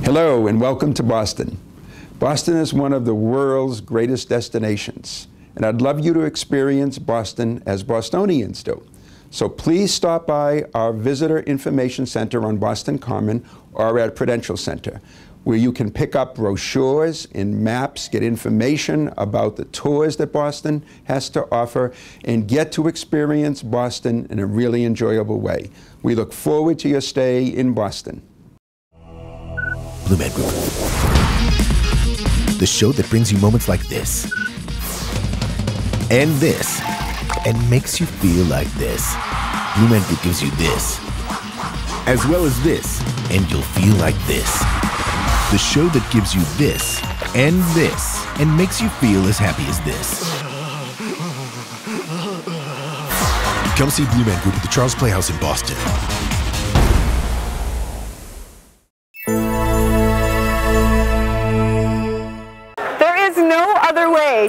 Hello and welcome to Boston. Boston is one of the world's greatest destinations, and I'd love you to experience Boston as Bostonians do. So please stop by our Visitor Information Center on Boston Common or at Prudential Center, where you can pick up brochures and maps, get information about the tours that Boston has to offer, and get to experience Boston in a really enjoyable way. We look forward to your stay in Boston. Blue Man Group. The show that brings you moments like this. And this. And makes you feel like this. Blue Man Group gives you this. As well as this. And you'll feel like this. The show that gives you this. And makes you feel as happy as this. Come see Blue Man Group at the Charles Playhouse in Boston.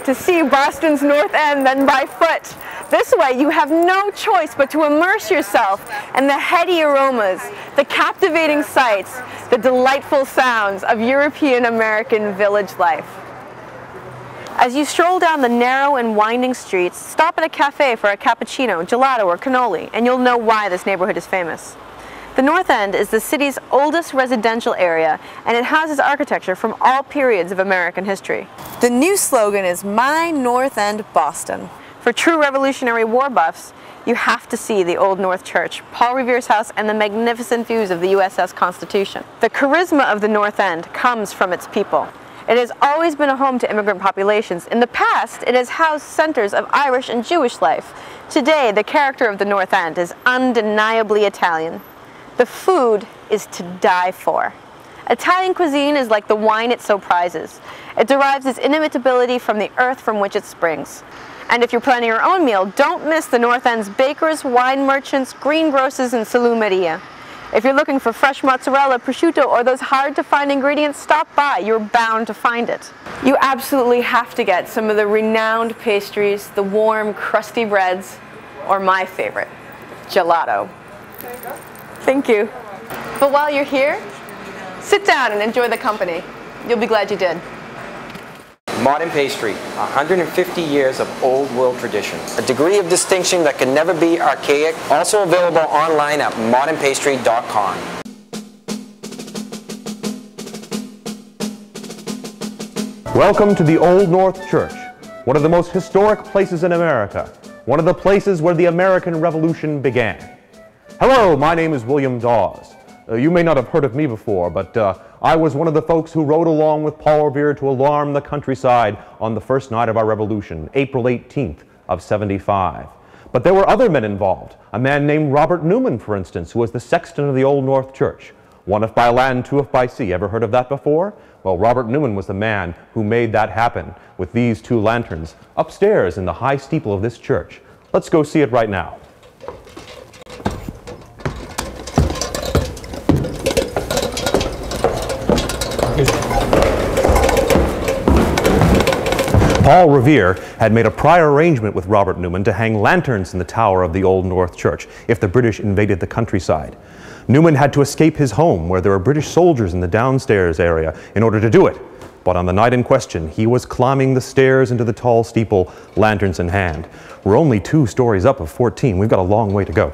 To see Boston's North End than by foot. This way you have no choice but to immerse yourself in the heady aromas, the captivating sights, the delightful sounds of European American village life. As you stroll down the narrow and winding streets, stop at a cafe for a cappuccino, gelato, or cannoli, and you'll know why this neighborhood is famous. The North End is the city's oldest residential area, and it houses architecture from all periods of American history. The new slogan is My North End Boston. For true Revolutionary War buffs, you have to see the Old North Church, Paul Revere's house, and the magnificent views of the USS Constitution. The charisma of the North End comes from its people. It has always been a home to immigrant populations. In the past, it has housed centers of Irish and Jewish life. Today, the character of the North End is undeniably Italian. The food is to die for. Italian cuisine is like the wine it so prizes. It derives its inimitability from the earth from which it springs. And if you're planning your own meal, don't miss the North End's bakers, wine merchants, greengrocers, and salumeria. If you're looking for fresh mozzarella, prosciutto, or those hard-to-find ingredients, stop by. You're bound to find it. You absolutely have to get some of the renowned pastries, the warm, crusty breads, or my favorite, gelato. There you go. Thank you. But while you're here, sit down and enjoy the company. You'll be glad you did. Modern pastry, 150 years of old world tradition. A degree of distinction that can never be archaic. Also available online at modernpastry.com. Welcome to the Old North Church, one of the most historic places in America, one of the places where the American Revolution began. Hello, my name is William Dawes. You may not have heard of me before, but I was one of the folks who rode along with Paul Revere to alarm the countryside on the first night of our revolution, April 18th of '75. But there were other men involved. A man named Robert Newman, for instance, who was the sexton of the Old North Church. One if by land, two if by sea. Ever heard of that before? Well, Robert Newman was the man who made that happen with these two lanterns upstairs in the high steeple of this church. Let's go see it right now. Paul Revere had made a prior arrangement with Robert Newman to hang lanterns in the tower of the Old North Church if the British invaded the countryside. Newman had to escape his home where there were British soldiers in the downstairs area in order to do it. But on the night in question, he was climbing the stairs into the tall steeple, lanterns in hand. We're only 2 stories up of 14. We've got a long way to go.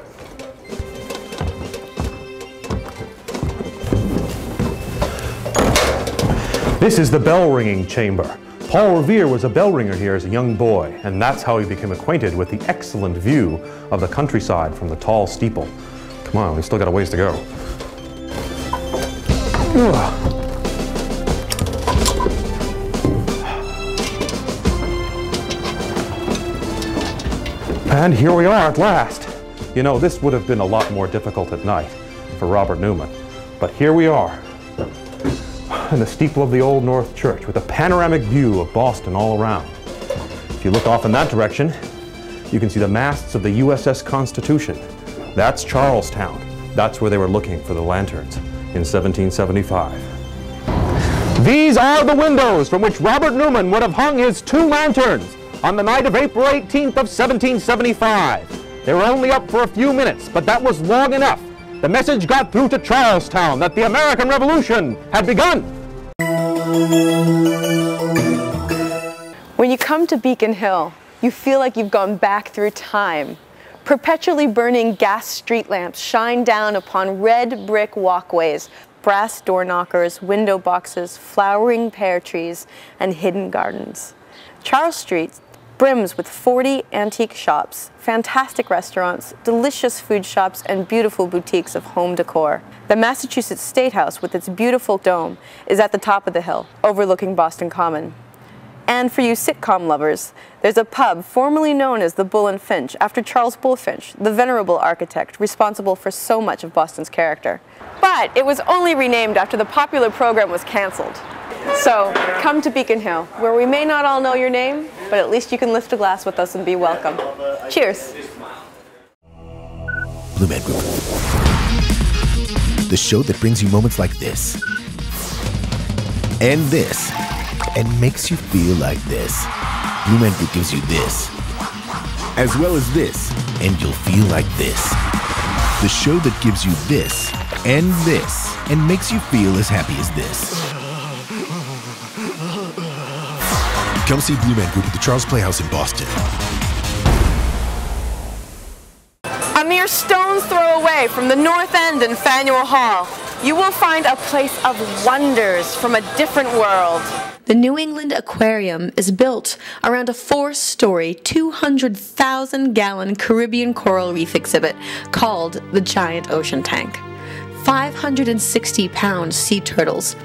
This is the bell ringing chamber. Paul Revere was a bell ringer here as a young boy, and that's how he became acquainted with the excellent view of the countryside from the tall steeple. Come on, we still got a ways to go. And here we are at last. You know, this would have been a lot more difficult at night for Robert Newman, but here we are in the steeple of the Old North Church with a panoramic view of Boston all around. If you look off in that direction, you can see the masts of the USS Constitution. That's Charlestown. That's where they were looking for the lanterns in 1775. These are the windows from which Robert Newman would have hung his 2 lanterns on the night of April 18th of 1775. They were only up for a few minutes, but that was long enough the message got through to Charlestown that the American Revolution had begun. When you come to Beacon Hill, you feel like you've gone back through time. Perpetually burning gas street lamps shine down upon red brick walkways, brass door knockers, window boxes, flowering pear trees, and hidden gardens. Charles Street brims with 40 antique shops, fantastic restaurants, delicious food shops, and beautiful boutiques of home decor. The Massachusetts State House, with its beautiful dome, is at the top of the hill, overlooking Boston Common. And for you sitcom lovers, there's a pub formerly known as the Bull and Finch, after Charles Bulfinch, the venerable architect responsible for so much of Boston's character. But it was only renamed after the popular program was canceled. So come to Beacon Hill, where we may not all know your name, but at least you can lift a glass with us and be welcome. Cheers. Blue Man Group. The show that brings you moments like this. And this. And makes you feel like this. Blue Man Group gives you this. As well as this. And you'll feel like this. The show that gives you this. And this. And makes you feel as happy as this. Come see Blue Man Group at the Charles Playhouse in Boston. A mere stone's throw away from the North End and Faneuil Hall, you will find a place of wonders from a different world. The New England Aquarium is built around a 4-story, 200,000-gallon Caribbean coral reef exhibit called the Giant Ocean Tank. 560-pound sea turtles,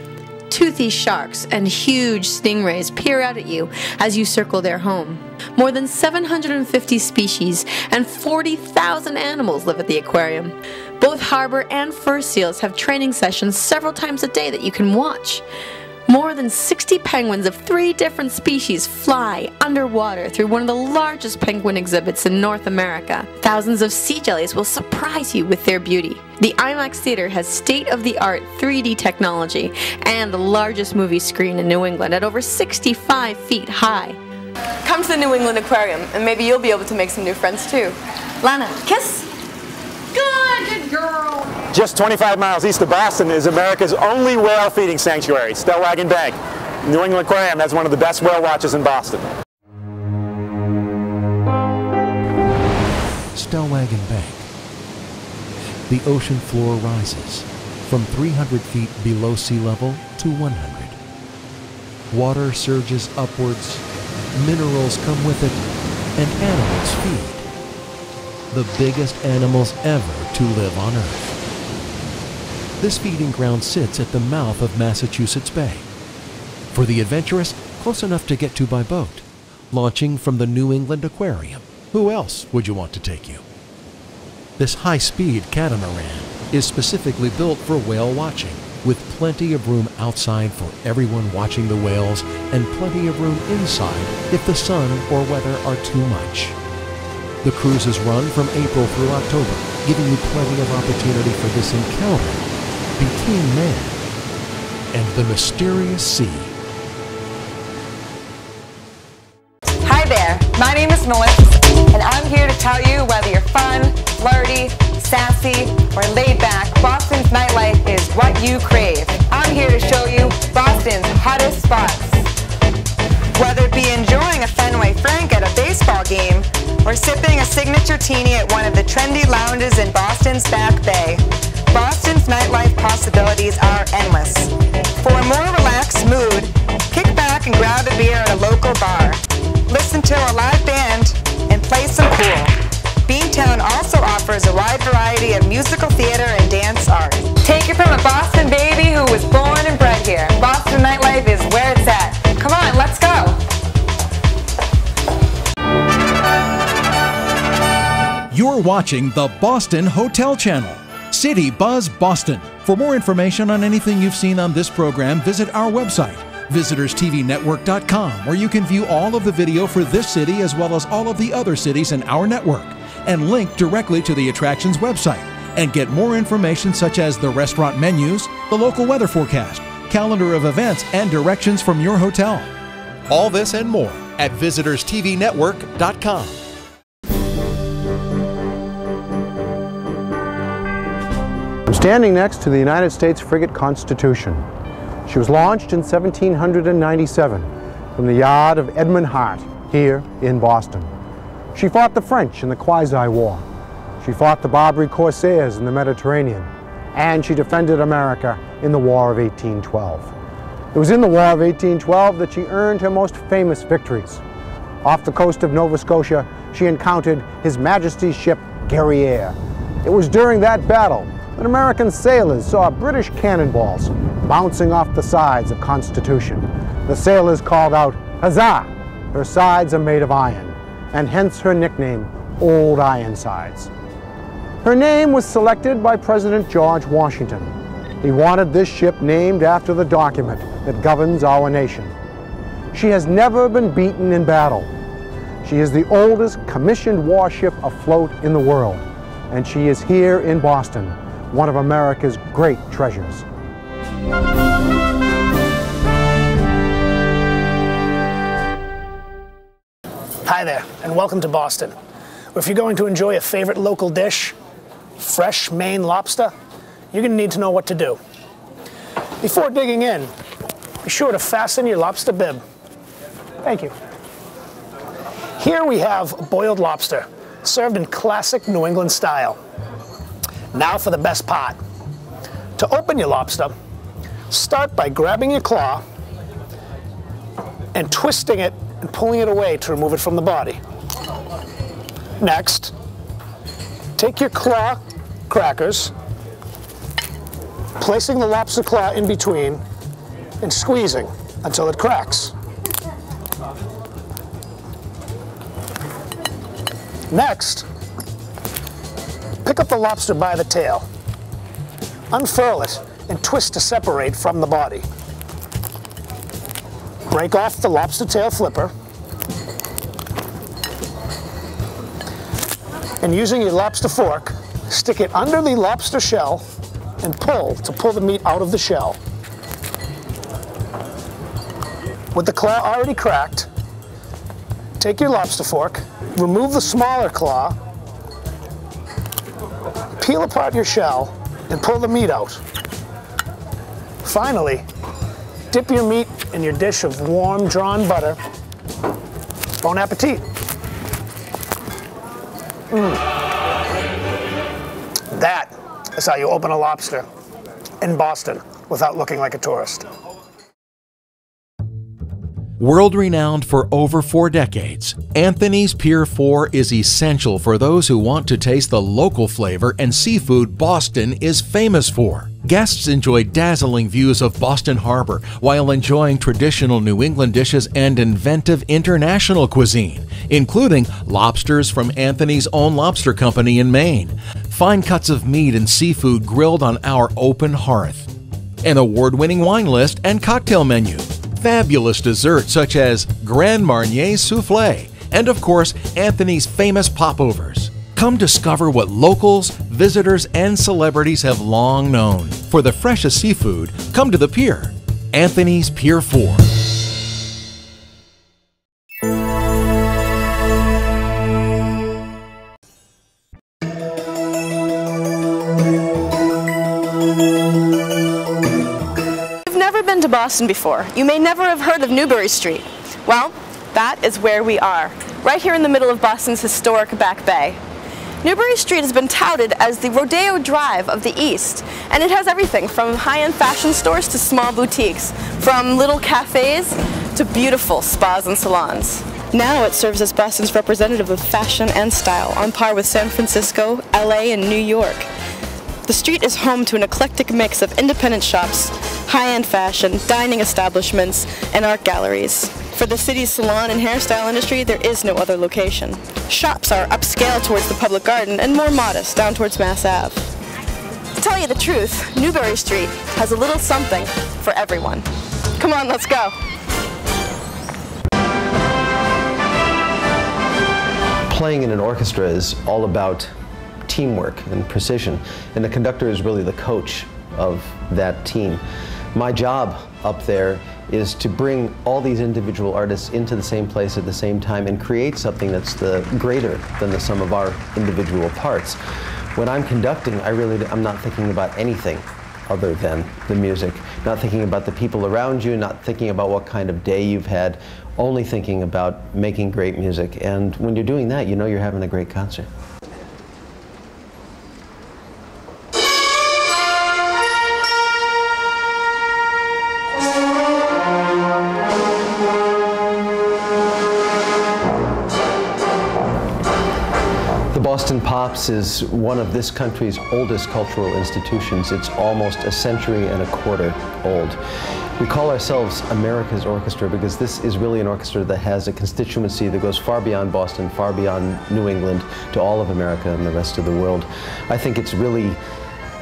toothy sharks, and huge stingrays peer out at you as you circle their home. More than 750 species and 40,000 animals live at the aquarium. Both harbor and fur seals have training sessions several times a day that you can watch. More than 60 penguins of 3 different species fly underwater through one of the largest penguin exhibits in North America. Thousands of sea jellies will surprise you with their beauty. The IMAX Theater has state-of-the-art 3D technology and the largest movie screen in New England at over 65 feet high. Come to the New England Aquarium and maybe you'll be able to make some new friends too. Lana, kiss? Good girl. Just 25 miles east of Boston is America's only whale feeding sanctuary, Stellwagen Bank. New England Aquarium has one of the best whale watches in Boston. Stellwagen Bank. The ocean floor rises from 300 feet below sea level to 100. Water surges upwards, minerals come with it, and animals feed. The biggest animals ever to live on Earth. This feeding ground sits at the mouth of Massachusetts Bay. For the adventurous, close enough to get to by boat. Launching from the New England Aquarium. Who else would you want to take you? This high-speed catamaran is specifically built for whale watching, with plenty of room outside for everyone watching the whales and plenty of room inside if the sun or weather are too much. The cruises run from April through October, giving you plenty of opportunity for this encounter between man and the mysterious sea. Hi there, my name is Melissa, and I'm here to tell you whether you're fun, flirty, sassy, or laid back, Boston's nightlife is what you crave. I'm here to show you Boston's hottest spots. Whether it be enjoying a Fenway Frank at a baseball game, or sipping a signature teeny at one of the trendy lounges in Boston's Back Bay, Boston's nightlife possibilities are endless. For a more relaxed mood, kick back and grab a beer at a local bar. Listen to a live band and play some cool. Beantown also offers a wide variety of musical theater and dance art. Take it from a Boston baby who was born and bred here. Boston nightlife is where it's at. Come on, let's go. You're watching the Boston Hotel Channel, City Buzz Boston. For more information on anything you've seen on this program, visit our website, visitorstvnetwork.com, where you can view all of the video for this city as well as all of the other cities in our network, and link directly to the attractions website, and get more information such as the restaurant menus, the local weather forecast, calendar of events, and directions from your hotel. All this and more at visitorstvnetwork.com. I'm standing next to the United States frigate Constitution. She was launched in 1797 from the yard of Edmund Hart here in Boston. She fought the French in the Quasi-War. She fought the Barbary Corsairs in the Mediterranean, and she defended America in the War of 1812. It was in the War of 1812 that she earned her most famous victories. Off the coast of Nova Scotia, she encountered His Majesty's ship Guerriere. It was during that battle that American sailors saw British cannonballs bouncing off the sides of Constitution. The sailors called out, "Huzzah!" Her sides are made of iron, and hence her nickname, Old Ironsides. Her name was selected by President George Washington. He wanted this ship named after the document that governs our nation. She has never been beaten in battle. She is the oldest commissioned warship afloat in the world, and she is here in Boston, one of America's great treasures. Hi there, and welcome to Boston. If you're going to enjoy a favorite local dish, fresh Maine lobster, you're going to need to know what to do. Before digging in, be sure to fasten your lobster bib. Thank you. Here we have boiled lobster, served in classic New England style. Now for the best part. To open your lobster, start by grabbing your claw and twisting it and pulling it away to remove it from the body. Next, take your claw crackers, placing the lobster claw in between and squeezing until it cracks. Next, pick up the lobster by the tail, unfurl it, and twist to separate from the body. Break off the lobster tail flipper, and using your lobster fork, stick it under the lobster shell and pull to pull the meat out of the shell. With the claw already cracked, take your lobster fork, remove the smaller claw, peel apart your shell, and pull the meat out. Finally, dip your meat in your dish of warm, drawn butter. Bon appetit. That is how you open a lobster in Boston without looking like a tourist. World-renowned for over 4 decades, Anthony's Pier 4 is essential for those who want to taste the local flavor and seafood Boston is famous for. Guests enjoy dazzling views of Boston Harbor while enjoying traditional New England dishes and inventive international cuisine, including lobsters from Anthony's own lobster company in Maine, fine cuts of meat and seafood grilled on our open hearth, an award-winning wine list and cocktail menu, fabulous desserts such as Grand Marnier Soufflé, and of course, Anthony's famous popovers. Come discover what locals, visitors, and celebrities have long known. For the freshest seafood, come to the pier. Anthony's Pier 4. To Boston before, you may never have heard of Newbury Street. Well, that is where we are, right here in the middle of Boston's historic Back Bay. Newbury Street has been touted as the Rodeo Drive of the East, and it has everything from high-end fashion stores to small boutiques, from little cafes to beautiful spas and salons. Now it serves as Boston's representative of fashion and style, on par with San Francisco, LA, and New York. The street is home to an eclectic mix of independent shops, high-end fashion, dining establishments, and art galleries. For the city's salon and hairstyle industry, there is no other location. Shops are upscale towards the Public Garden and more modest down towards Mass Ave. To tell you the truth, Newbury Street has a little something for everyone. Come on, let's go. Playing in an orchestra is all about teamwork and precision, and the conductor is really the coach of that team. My job up there is to bring all these individual artists into the same place at the same time and create something that's greater than the sum of our individual parts. When I'm conducting, I'm not thinking about anything other than the music, not thinking about the people around you, not thinking about what kind of day you've had, only thinking about making great music. And when you're doing that, you know you're having a great concert. Boston Pops is one of this country's oldest cultural institutions. It's almost a century and a quarter old. We call ourselves America's Orchestra because this is really an orchestra that has a constituency that goes far beyond Boston, far beyond New England, to all of America and the rest of the world. I think it's really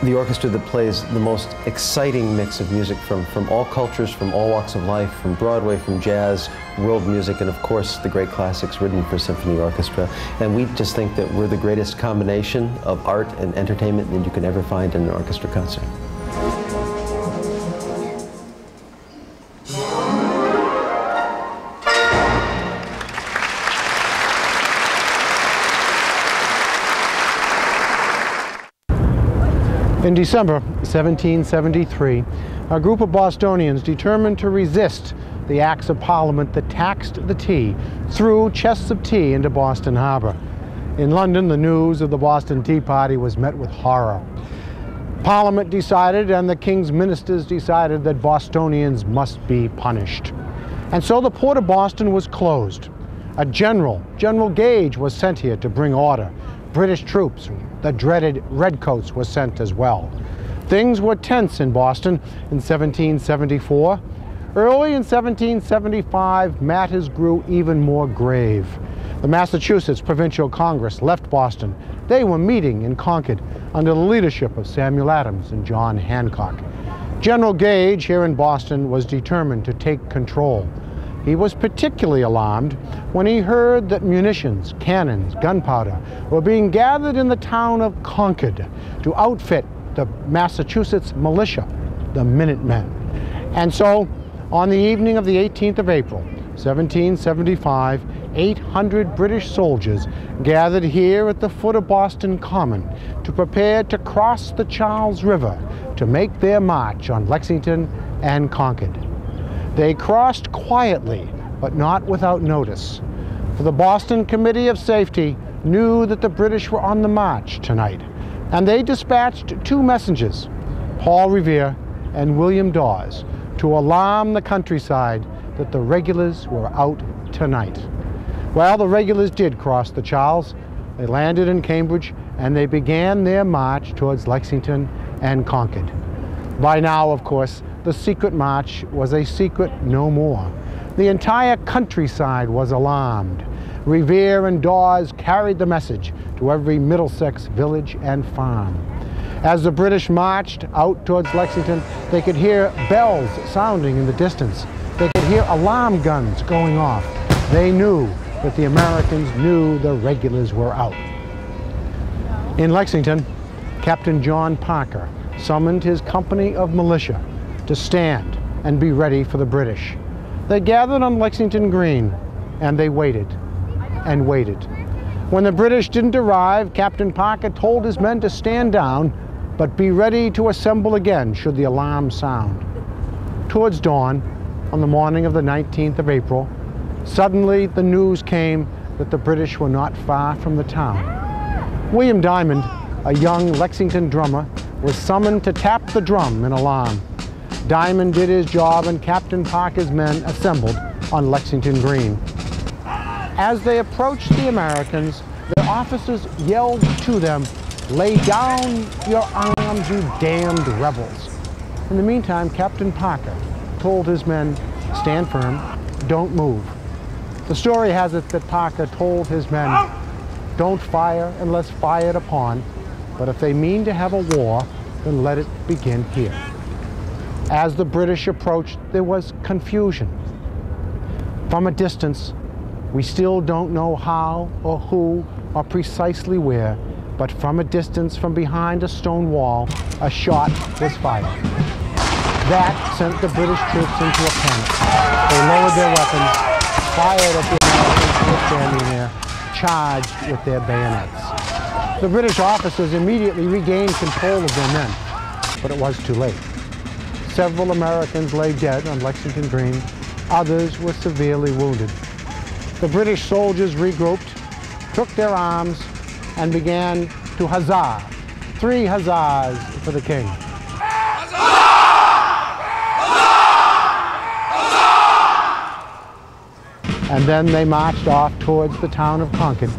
the orchestra that plays the most exciting mix of music from all cultures, from all walks of life, from Broadway, from jazz, world music, and of course the great classics written for symphony orchestra. And we just think that we're the greatest combination of art and entertainment that you can ever find in an orchestra concert. In December 1773, a group of Bostonians determined to resist the Acts of Parliament that taxed the tea threw chests of tea into Boston Harbor. In London, the news of the Boston Tea Party was met with horror. Parliament decided, and the King's ministers decided, that Bostonians must be punished. And so the port of Boston was closed. A General Gage, was sent here to bring order. British troops, the dreaded Redcoats, were sent as well. Things were tense in Boston in 1774. Early in 1775, matters grew even more grave. The Massachusetts Provincial Congress left Boston. They were meeting in Concord under the leadership of Samuel Adams and John Hancock. General Gage here in Boston was determined to take control. He was particularly alarmed when he heard that munitions, cannons, gunpowder were being gathered in the town of Concord to outfit the Massachusetts militia, the Minutemen. And so, on the evening of the 18th of April, 1775, 800 British soldiers gathered here at the foot of Boston Common to prepare to cross the Charles River to make their march on Lexington and Concord. They crossed quietly, but not without notice, for the Boston Committee of Safety knew that the British were on the march tonight, and they dispatched two messengers, Paul Revere and William Dawes, to alarm the countryside that the regulars were out tonight. Well, the regulars did cross the Charles. They landed in Cambridge, and they began their march towards Lexington and Concord. By now, of course, the secret march was a secret no more. The entire countryside was alarmed. Revere and Dawes carried the message to every Middlesex village and farm. As the British marched out towards Lexington, they could hear bells sounding in the distance. They could hear alarm guns going off. They knew that the Americans knew the regulars were out. In Lexington, Captain John Parker summoned his company of militia to stand and be ready for the British. They gathered on Lexington Green, and they waited and waited. When the British didn't arrive, Captain Parker told his men to stand down, but be ready to assemble again should the alarm sound. Towards dawn, on the morning of the 19th of April, suddenly the news came that the British were not far from the town. William Diamond, a young Lexington drummer, was summoned to tap the drum in alarm. Diamond did his job, and Captain Parker's men assembled on Lexington Green. As they approached the Americans, their officers yelled to them, "Lay down your arms, you damned rebels." In the meantime, Captain Parker told his men, "Stand firm, don't move." The story has it that Parker told his men, "Don't fire unless fired upon, but if they mean to have a war, then let it begin here." As the British approached, there was confusion. From a distance, we still don't know how or who or precisely where, but from a distance, from behind a stone wall, a shot was fired. That sent the British troops into a panic. They lowered their weapons, fired at the Americans who were standing there, charged with their bayonets. The British officers immediately regained control of their men, but it was too late. Several Americans lay dead on Lexington Green. Others were severely wounded. The British soldiers regrouped, took their arms, and began to huzzah. 3 huzzahs for the king. And then they marched off towards the town of Concord,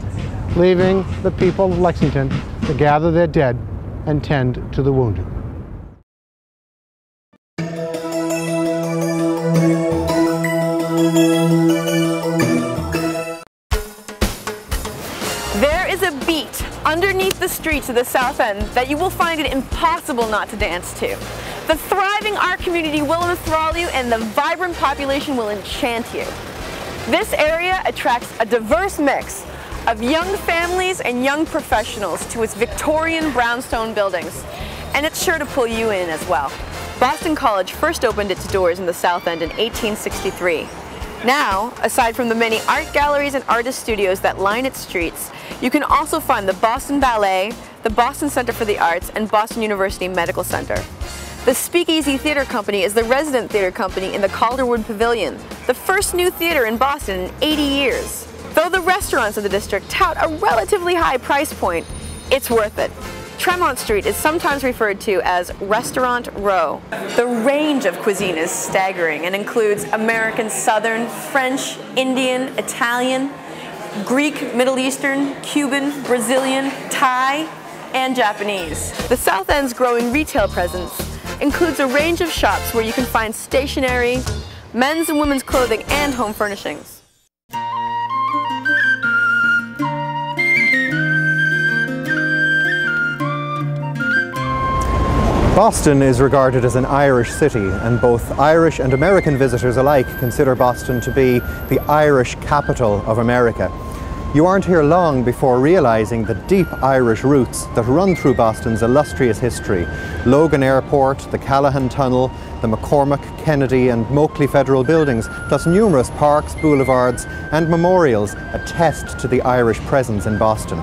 leaving the people of Lexington to gather their dead and tend to the wounded. There is a beat underneath the streets of the South End that you will find it impossible not to dance to. The thriving art community will enthrall you, and the vibrant population will enchant you. This area attracts a diverse mix of young families and young professionals to its Victorian brownstone buildings, and it's sure to pull you in as well. Boston College first opened its doors in the South End in 1863. Now, aside from the many art galleries and artist studios that line its streets, you can also find the Boston Ballet, the Boston Center for the Arts, and Boston University Medical Center. The Speakeasy Theater Company is the resident theater company in the Calderwood Pavilion, the first new theater in Boston in 80 years. Though the restaurants of the district tout a relatively high price point, it's worth it. Tremont Street is sometimes referred to as Restaurant Row. The range of cuisine is staggering and includes American Southern, French, Indian, Italian, Greek, Middle Eastern, Cuban, Brazilian, Thai, and Japanese. The South End's growing retail presence includes a range of shops where you can find stationery, men's and women's clothing, and home furnishings. Boston is regarded as an Irish city, and both Irish and American visitors alike consider Boston to be the Irish capital of America. You aren't here long before realizing the deep Irish roots that run through Boston's illustrious history. Logan Airport, the Callahan Tunnel, the McCormick, Kennedy and Moakley Federal Buildings, plus numerous parks, boulevards and memorials attest to the Irish presence in Boston.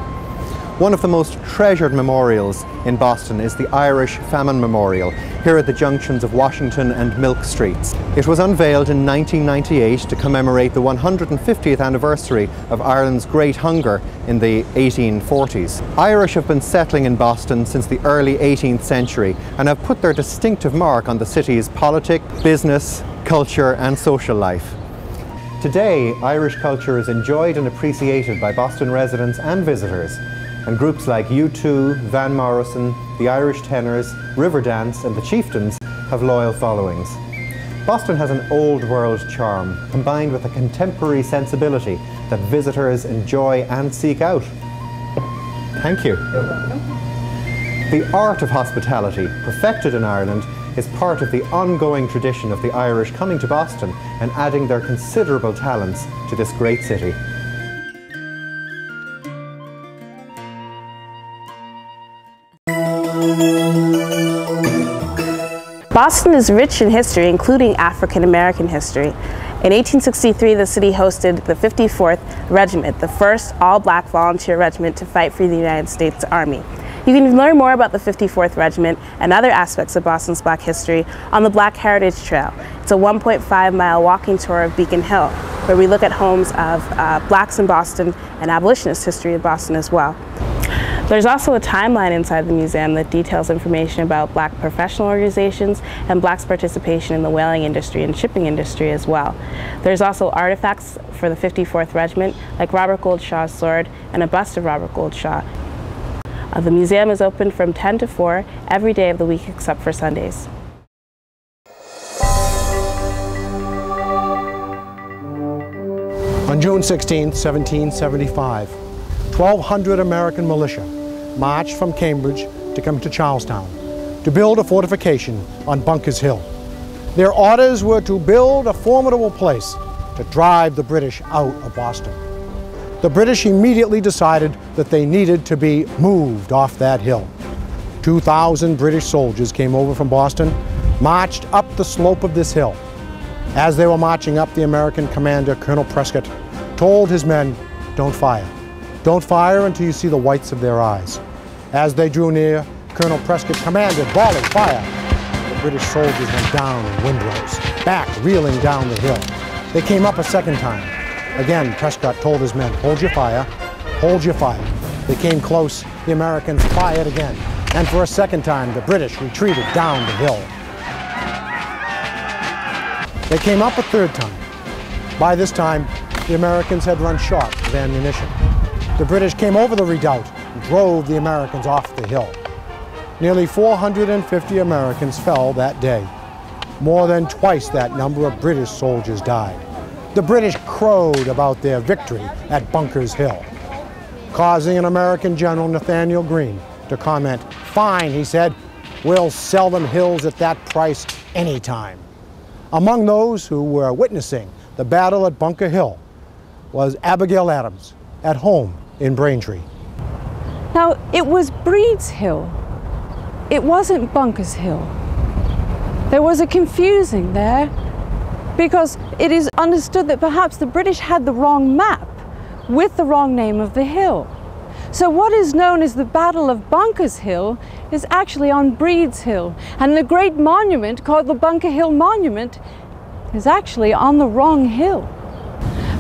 One of the most treasured memorials in Boston is the Irish Famine Memorial, here at the junctions of Washington and Milk Streets. It was unveiled in 1998 to commemorate the 150th anniversary of Ireland's Great Hunger in the 1840s. Irish have been settling in Boston since the early 18th century and have put their distinctive mark on the city's politics, business, culture and social life. Today, Irish culture is enjoyed and appreciated by Boston residents and visitors, and groups like U2, Van Morrison, the Irish Tenors, Riverdance and the Chieftains have loyal followings. Boston has an old world charm, combined with a contemporary sensibility that visitors enjoy and seek out. Thank you. You're welcome. The art of hospitality, perfected in Ireland, is part of the ongoing tradition of the Irish coming to Boston and adding their considerable talents to this great city. Boston is rich in history, including African American history. In 1863, the city hosted the 54th Regiment, the first all-black volunteer regiment to fight for the United States Army. You can learn more about the 54th Regiment and other aspects of Boston's Black history on the Black Heritage Trail. It's a 1.5-mile walking tour of Beacon Hill, where we look at homes of blacks in Boston and abolitionist history of Boston as well. There's also a timeline inside the museum that details information about black professional organizations and blacks' participation in the whaling industry and shipping industry as well. There's also artifacts for the 54th Regiment, like Robert Goldshaw's sword and a bust of Robert Goldshaw. The museum is open from 10 to 4 every day of the week except for Sundays. On June 16, 1775, 1,200 American militia marched from Cambridge to come to Charlestown to build a fortification on Bunker's Hill. Their orders were to build a formidable place to drive the British out of Boston. The British immediately decided that they needed to be moved off that hill. 2,000 British soldiers came over from Boston, marched up the slope of this hill. As they were marching up, the American commander, Colonel Prescott, told his men, "Don't fire. Don't fire until you see the whites of their eyes." As they drew near, Colonel Prescott commanded, volley, fire. The British soldiers went down in windrows, back, reeling down the hill. They came up a second time. Again, Prescott told his men, hold your fire, hold your fire. They came close, the Americans fired again. And for a second time, the British retreated down the hill. They came up a third time. By this time, the Americans had run short of ammunition. The British came over the redoubt and drove the Americans off the hill. Nearly 450 Americans fell that day. More than twice that number of British soldiers died. The British crowed about their victory at Bunker's Hill, causing an American general, Nathaniel Greene, to comment, "Fine," he said, "we'll sell them hills at that price anytime." Among those who were witnessing the battle at Bunker Hill was Abigail Adams, at home in Braintree. Now, it was Breed's Hill. It wasn't Bunker's Hill. There was a confusing there, because it is understood that perhaps the British had the wrong map with the wrong name of the hill. So what is known as the Battle of Bunker's Hill is actually on Breed's Hill, and the great monument called the Bunker Hill Monument is actually on the wrong hill.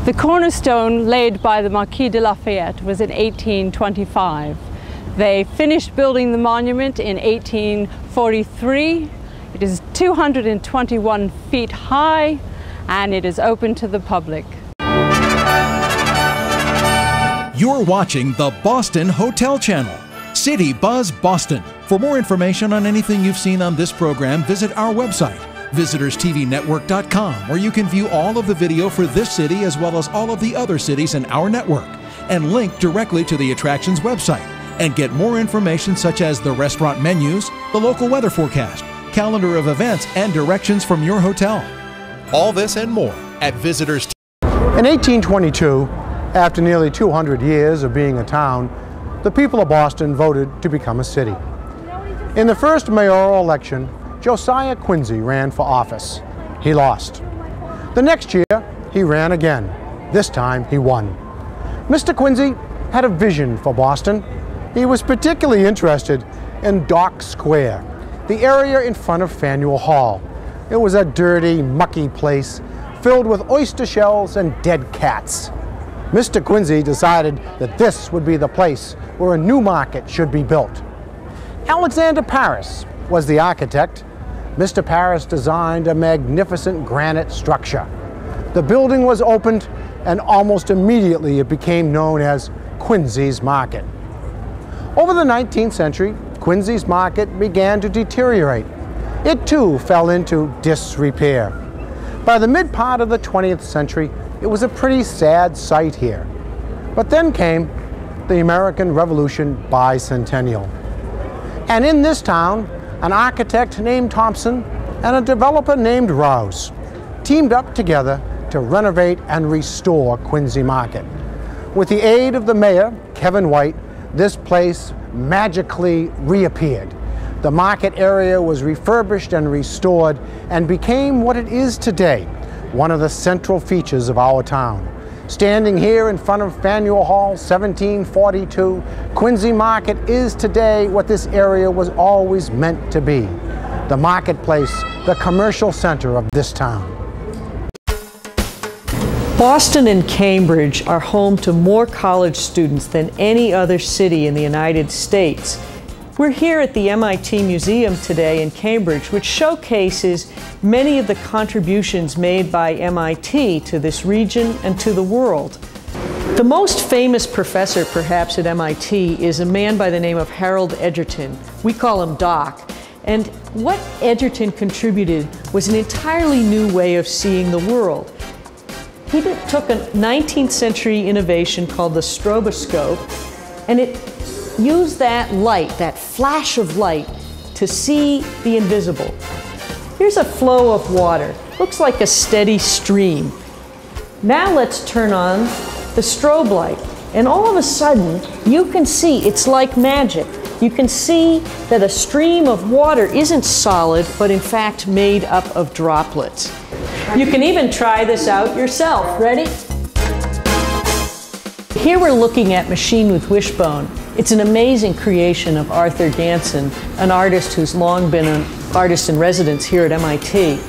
The cornerstone laid by the Marquis de Lafayette was in 1825. They finished building the monument in 1843. It is 221 feet high, and it is open to the public. You're watching the Boston Hotel Channel, City Buzz Boston. For more information on anything you've seen on this program, visit our website, visitorstvnetwork.com, where you can view all of the video for this city as well as all of the other cities in our network, and link directly to the attractions website, and get more information such as the restaurant menus, the local weather forecast, calendar of events, and directions from your hotel. All this and more at Visitors. In 1822, after nearly 200 years of being a town, the people of Boston voted to become a city. In the first mayoral election, Josiah Quincy ran for office. He lost. The next year, he ran again. This time, he won. Mr. Quincy had a vision for Boston. He was particularly interested in Dock Square, the area in front of Faneuil Hall. It was a dirty, mucky place filled with oyster shells and dead cats. Mr. Quincy decided that this would be the place where a new market should be built. Alexander Paris was the architect. Mr. Paris designed a magnificent granite structure. The building was opened, and almost immediately it became known as Quincy's Market. Over the 19th century, Quincy's Market began to deteriorate. It too fell into disrepair. By the mid part of the 20th century, it was a pretty sad sight here. But then came the American Revolution bicentennial. And in this town, an architect named Thompson and a developer named Rouse teamed up together to renovate and restore Quincy Market. With the aid of the mayor, Kevin White, this place magically reappeared. The market area was refurbished and restored and became what it is today, one of the central features of our town. Standing here in front of Faneuil Hall, 1742, Quincy Market is today what this area was always meant to be, the marketplace, the commercial center of this town. Boston and Cambridge are home to more college students than any other city in the United States. We're here at the MIT Museum today in Cambridge, which showcases many of the contributions made by MIT to this region and to the world. The most famous professor, perhaps, at MIT is a man by the name of Harold Edgerton. We call him Doc. And what Edgerton contributed was an entirely new way of seeing the world. He took a 19th century innovation called the stroboscope, and it used that light, that flash of light, to see the invisible. Here's a flow of water. Looks like a steady stream. Now let's turn on the strobe light, and all of a sudden you can see, it's like magic. You can see that a stream of water isn't solid, but in fact made up of droplets. You can even try this out yourself. Ready? Here we're looking at Machine with Wishbone. It's an amazing creation of Arthur Ganson, an artist who's long been an artist in residence here at MIT.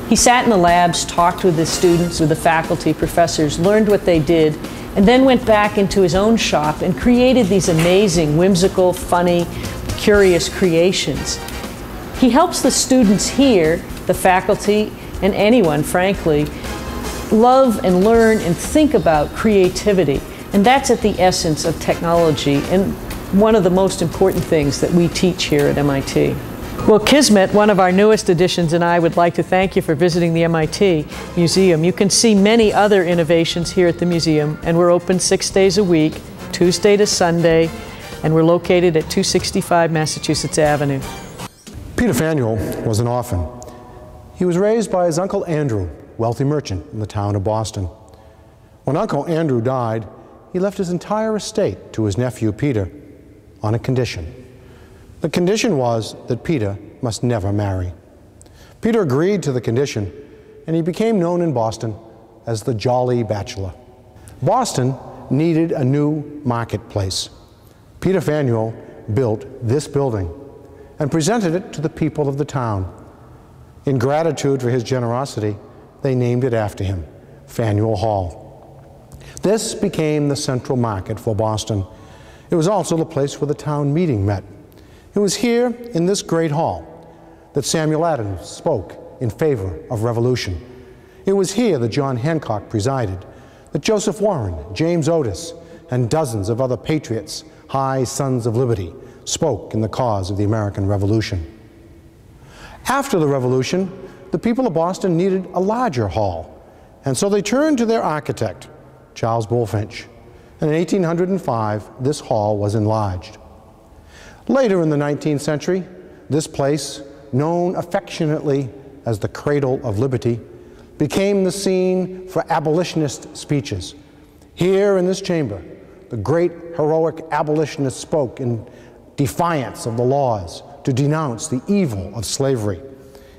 He sat in the labs, talked with the students, with the faculty, professors, learned what they did, and then went back into his own shop and created these amazing, whimsical, funny, curious creations. He helps the students here, the faculty, and anyone, frankly, love and learn and think about creativity. And that's at the essence of technology and one of the most important things that we teach here at MIT. Well, Kismet, one of our newest additions, and I would like to thank you for visiting the MIT Museum. You can see many other innovations here at the museum, and we're open 6 days a week, Tuesday to Sunday, and we're located at 265 Massachusetts Avenue. Peter Faneuil was an orphan. He was raised by his Uncle Andrew, wealthy merchant in the town of Boston. When Uncle Andrew died, he left his entire estate to his nephew Peter on a condition. The condition was that Peter must never marry. Peter agreed to the condition, and he became known in Boston as the Jolly Bachelor. Boston needed a new marketplace. Peter Faneuil built this building and presented it to the people of the town. In gratitude for his generosity, they named it after him, Faneuil Hall. This became the central market for Boston. It was also the place where the town meeting met. It was here, in this great hall, that Samuel Adams spoke in favor of revolution. It was here that John Hancock presided, that Joseph Warren, James Otis, and dozens of other patriots, high sons of liberty, spoke in the cause of the American Revolution. After the Revolution, the people of Boston needed a larger hall, and so they turned to their architect, Charles Bulfinch. And in 1805, this hall was enlarged. Later in the 19th century, this place, known affectionately as the Cradle of Liberty, became the scene for abolitionist speeches. Here in this chamber, the great heroic abolitionists spoke in defiance of the laws to denounce the evil of slavery.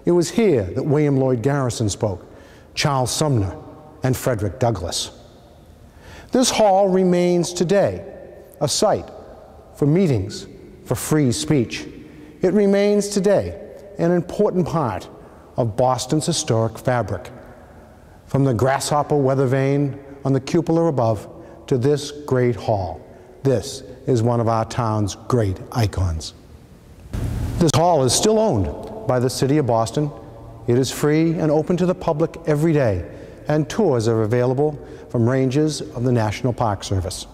It was here that William Lloyd Garrison spoke, Charles Sumner, and Frederick Douglass. This hall remains today a site for meetings, for free speech. It remains today an important part of Boston's historic fabric. From the grasshopper weather vane on the cupola above to this great hall, this is one of our town's great icons. This hall is still owned by the City of Boston. It is free and open to the public every day, and tours are available from ranges of the National Park Service.